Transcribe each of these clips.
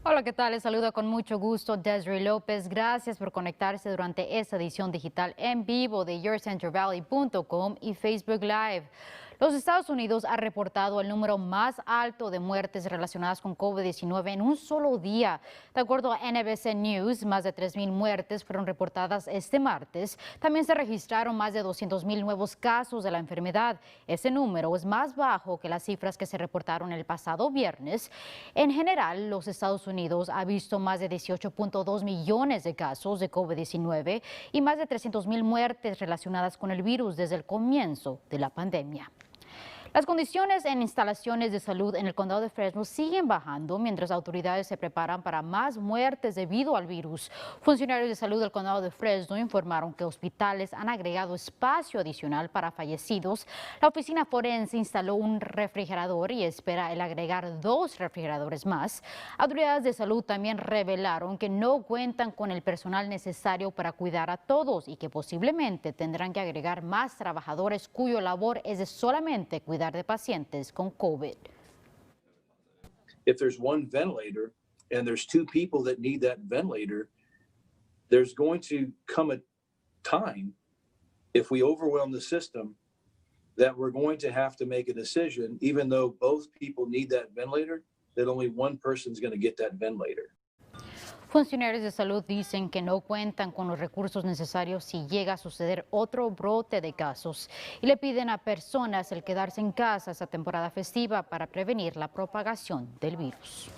Hola, ¿qué tal? Les saluda con mucho gusto Desiree López. Gracias por conectarse durante esta edición digital en vivo de yourcentralvalley.com y Facebook Live. Los Estados Unidos ha reportado el número más alto de muertes relacionadas con COVID-19 en un solo día. De acuerdo a NBC News, más de 3,000 muertes fueron reportadas este martes. También se registraron más de 200,000 nuevos casos de la enfermedad. Ese número es más bajo que las cifras que se reportaron el pasado viernes. En general, los Estados Unidos ha visto más de 18.2 millones de casos de COVID-19 y más de 300,000 muertes relacionadas con el virus desde el comienzo de la pandemia. Las condiciones en instalaciones de salud en el condado de Fresno siguen bajando mientras autoridades se preparan para más muertes debido al virus. Funcionarios de salud del condado de Fresno informaron que hospitales han agregado espacio adicional para fallecidos. La oficina forense instaló un refrigerador y espera el agregar 2 refrigeradores más. Autoridades de salud también revelaron que no cuentan con el personal necesario para cuidar a todos y que posiblemente tendrán que agregar más trabajadores cuyo labor es de solamente cuidar de pacientes con COVID. If there's one ventilator and there's 2 people that need that ventilator, there's going to come a time, if we overwhelm the system, that we're going to have to make a decision, even though both people need that ventilator, that only one person's going to get that ventilator. Funcionarios de salud dicen que no cuentan con los recursos necesarios si llega a suceder otro brote de casos y le piden a personas el quedarse en casa esta temporada festiva para prevenir la propagación del virus.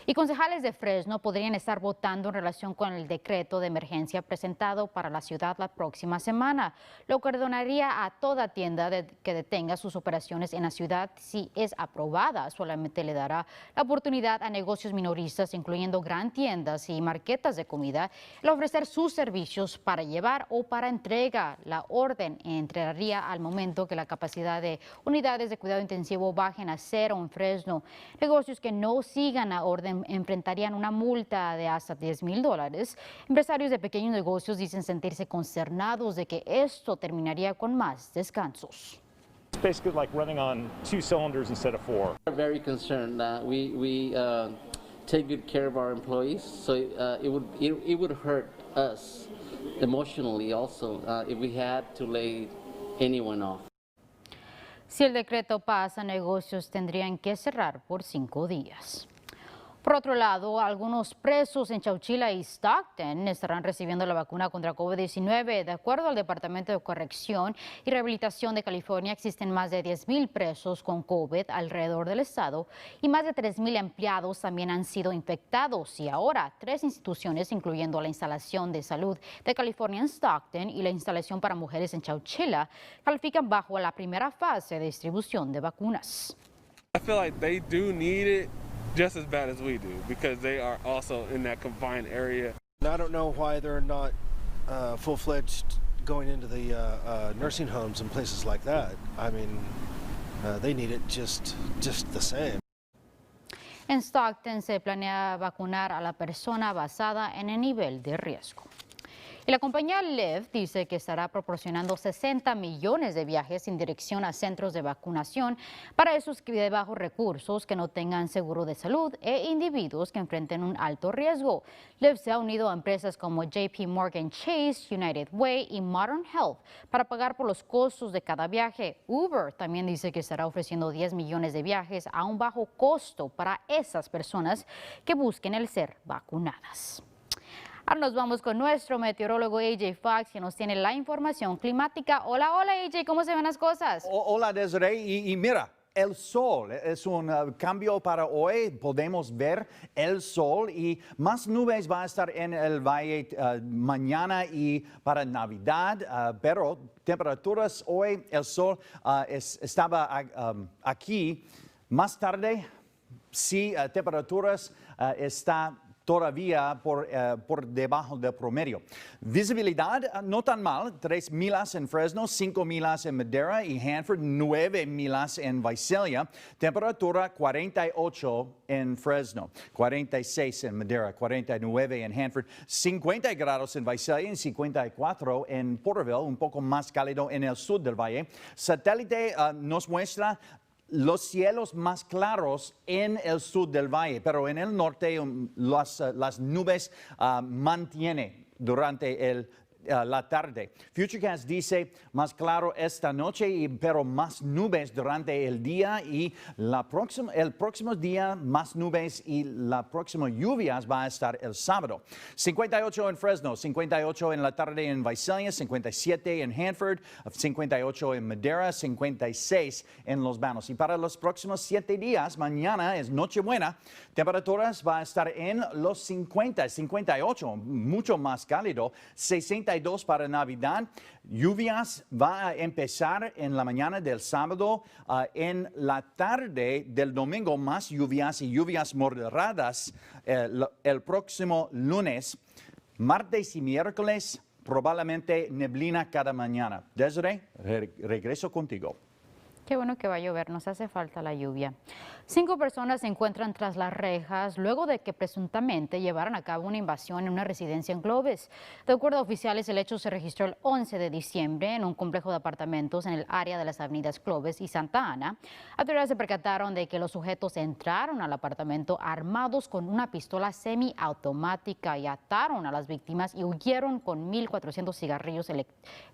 Y concejales de Fresno podrían estar votando en relación con el decreto de emergencia presentado para la ciudad la próxima semana, lo que ordenaría a toda tienda que detenga sus operaciones en la ciudad. Si es aprobada, solamente le dará la oportunidad a negocios minoristas, incluyendo gran tiendas y marquetas de comida, el ofrecer sus servicios para llevar o para entrega. La orden entraría al momento que la capacidad de unidades de cuidado intensivo bajen a 0 en Fresno. Negocios que no sigan la orden enfrentarían una multa de hasta $10,000. Empresarios de pequeños negocios dicen sentirse consternados de que esto terminaría con más descansos. It's basically like running on 2 cylinders instead of 4. We're very concerned. We take good care of our employees, so it would hurt us emotionally also if we had to lay anyone off. Si el decreto pasa, negocios tendrían que cerrar por 5 días. Por otro lado, algunos presos en Chowchilla y Stockton estarán recibiendo la vacuna contra COVID-19. De acuerdo al Departamento de Corrección y Rehabilitación de California, existen más de 10,000 presos con COVID alrededor del estado y más de 3,000 empleados también han sido infectados. Y ahora, 3 instituciones, incluyendo la instalación de salud de California en Stockton y la instalación para mujeres en Chowchilla, califican bajo la primera fase de distribución de vacunas. I feel like they do need it just as bad as we do because they are also in that confined area. I don't know why they're not full-fledged going into the nursing homes and places like that. I mean, they need it just the same. En Stockton se planea vacunar a la persona basada en el nivel de riesgo. Y la compañía Lyft dice que estará proporcionando 60 millones de viajes sin dirección a centros de vacunación para esos de bajos recursos que no tengan seguro de salud e individuos que enfrenten un alto riesgo. Lyft se ha unido a empresas como JP Morgan Chase, United Way y Modern Health para pagar por los costos de cada viaje. Uber también dice que estará ofreciendo 10 millones de viajes a un bajo costo para esas personas que busquen el ser vacunadas. Ahora nos vamos con nuestro meteorólogo AJ Fox, que nos tiene la información climática. Hola, hola AJ, ¿cómo se ven las cosas? Hola Desiree, y mira, el sol es un cambio para hoy. Podemos ver el sol y más nubes va a estar en el valle mañana y para Navidad, pero temperaturas hoy, el sol estaba aquí. Más tarde, sí, temperaturas está todavía por debajo del promedio. Visibilidad no tan mal, 3 millas en Fresno, 5 millas en Madera y Hanford, 9 millas en Visalia. Temperatura 48 en Fresno, 46 en Madera, 49 en Hanford, 50 grados en Visalia y 54 en Porterville, un poco más cálido en el sur del valle. Satélite nos muestra los cielos más claros en el sur del valle, pero en el norte las nubes mantienen durante la tarde. Futurecast dice más claro esta noche, pero más nubes durante el día y el próximo día más nubes y la próxima lluvias va a estar el sábado. 58 en Fresno, 58 en la tarde en Visalia, 57 en Hanford, 58 en Madera, 56 en Los Banos. Y para los próximos 7 días, mañana es Nochebuena, temperaturas va a estar en los 50, 58, mucho más cálido, 62 para Navidad. Lluvias va a empezar en la mañana del sábado, en la tarde del domingo más lluvias y lluvias moderadas el próximo lunes, martes y miércoles probablemente neblina cada mañana. Desiree, regreso contigo. Qué bueno que va a llover, nos hace falta la lluvia. 5 personas se encuentran tras las rejas luego de que presuntamente llevaran a cabo una invasión en una residencia en Clovis. De acuerdo a oficiales, el hecho se registró el 11 de diciembre en un complejo de apartamentos en el área de las avenidas Clovis y Santa Ana. Autoridades se percataron de que los sujetos entraron al apartamento armados con una pistola semiautomática y ataron a las víctimas y huyeron con 1.400 cigarrillos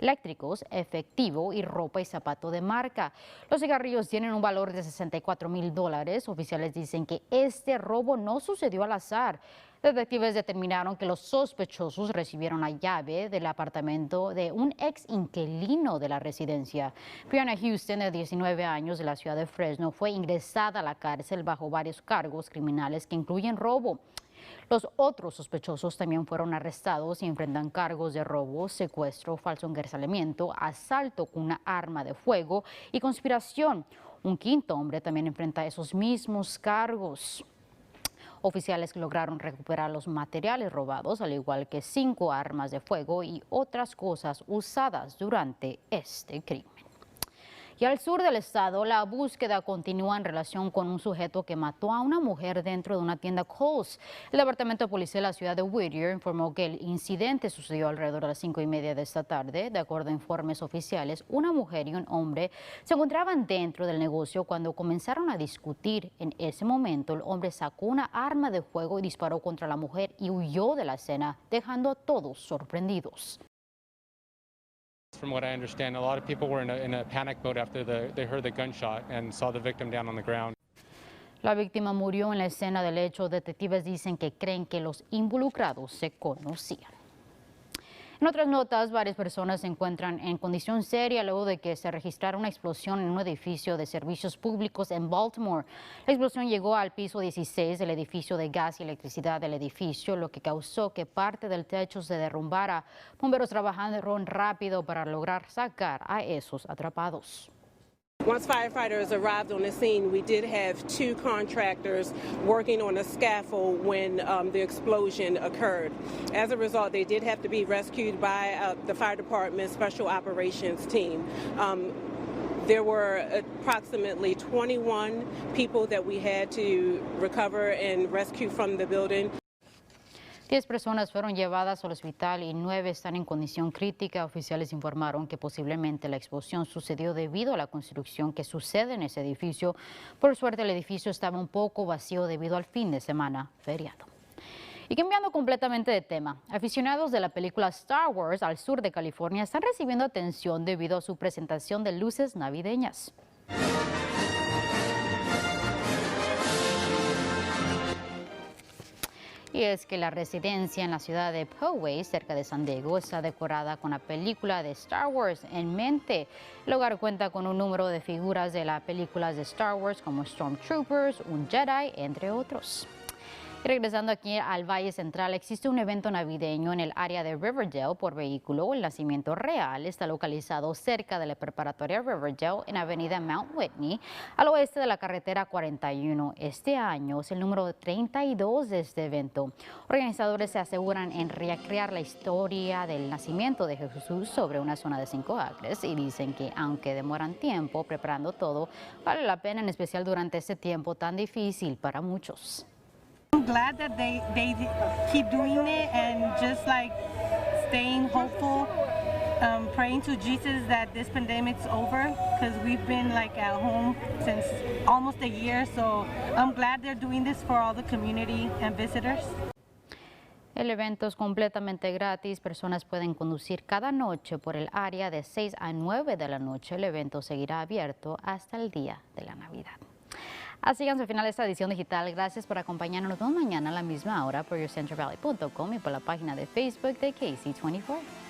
eléctricos, efectivo y ropa y zapato de marca. Los cigarrillos tienen un valor de $64,000. Oficiales dicen que este robo no sucedió al azar. Detectives determinaron que los sospechosos recibieron la llave del apartamento de un ex inquilino de la residencia. Brianna Houston, de 19 años, de la ciudad de Fresno, fue ingresada a la cárcel bajo varios cargos criminales que incluyen robo. Los otros sospechosos también fueron arrestados y enfrentan cargos de robo, secuestro, falso encarcelamiento, asalto con una arma de fuego y conspiración. Un quinto hombre también enfrenta esos mismos cargos. Oficiales lograron recuperar los materiales robados, al igual que 5 armas de fuego y otras cosas usadas durante este crimen. Y al sur del estado, la búsqueda continúa en relación con un sujeto que mató a una mujer dentro de una tienda Kohl's. El Departamento de Policía de la ciudad de Whittier informó que el incidente sucedió alrededor de las 5:30 de esta tarde. De acuerdo a informes oficiales, una mujer y un hombre se encontraban dentro del negocio cuando comenzaron a discutir. En ese momento, el hombre sacó una arma de fuego y disparó contra la mujer y huyó de la escena, dejando a todos sorprendidos. From what I understand, a lot of people were in a panic mode after they heard the gunshot and saw the victim down on the ground. La víctima murió en la escena del hecho. Detectives dicen que creen que los involucrados se conocían. En otras notas, varias personas se encuentran en condición seria luego de que se registrara una explosión en un edificio de servicios públicos en Baltimore. La explosión llegó al piso 16 del edificio de gas y electricidad del edificio, lo que causó que parte del techo se derrumbara. Bomberos trabajaron rápido para lograr sacar a esos atrapados. Once firefighters arrived on the scene, we did have 2 contractors working on a scaffold when the explosion occurred. As a result, they did have to be rescued by the fire department special operations team. There were approximately 21 people that we had to recover and rescue from the building. 10 personas fueron llevadas al hospital y 9 están en condición crítica. Oficiales informaron que posiblemente la explosión sucedió debido a la construcción que sucede en ese edificio. Por suerte, el edificio estaba un poco vacío debido al fin de semana feriado. Y cambiando completamente de tema, aficionados de la película Star Wars al sur de California están recibiendo atención debido a su presentación de luces navideñas. Y es que la residencia en la ciudad de Poway, cerca de San Diego, está decorada con la película de Star Wars en mente. El lugar cuenta con un número de figuras de las películas de Star Wars como Stormtroopers, un Jedi, entre otros. Y regresando aquí al Valle Central, existe un evento navideño en el área de Riverdale por vehículo. El nacimiento real está localizado cerca de la preparatoria Riverdale en avenida Mount Whitney, al oeste de la carretera 41. Este año es el número 32 de este evento. Organizadores se aseguran en recrear la historia del nacimiento de Jesús sobre una zona de 5 acres y dicen que aunque demoran tiempo preparando todo, vale la pena, en especial durante este tiempo tan difícil para muchos. I'm glad that they keep doing it and just like staying hopeful praying to Jesus that this pandemic's over, because we've been like at home since almost a year. So I'm glad they're doing this for all the community and visitors. El evento es completamente gratis. Personas pueden conducir cada noche por el área de 6 a 9 de la noche. El evento seguirá abierto hasta el día de la Navidad. Así llegamos al final de esta edición digital. Gracias por acompañarnos. Nos vemos mañana a la misma hora por yourcentralvalley.com y por la página de Facebook de KC24.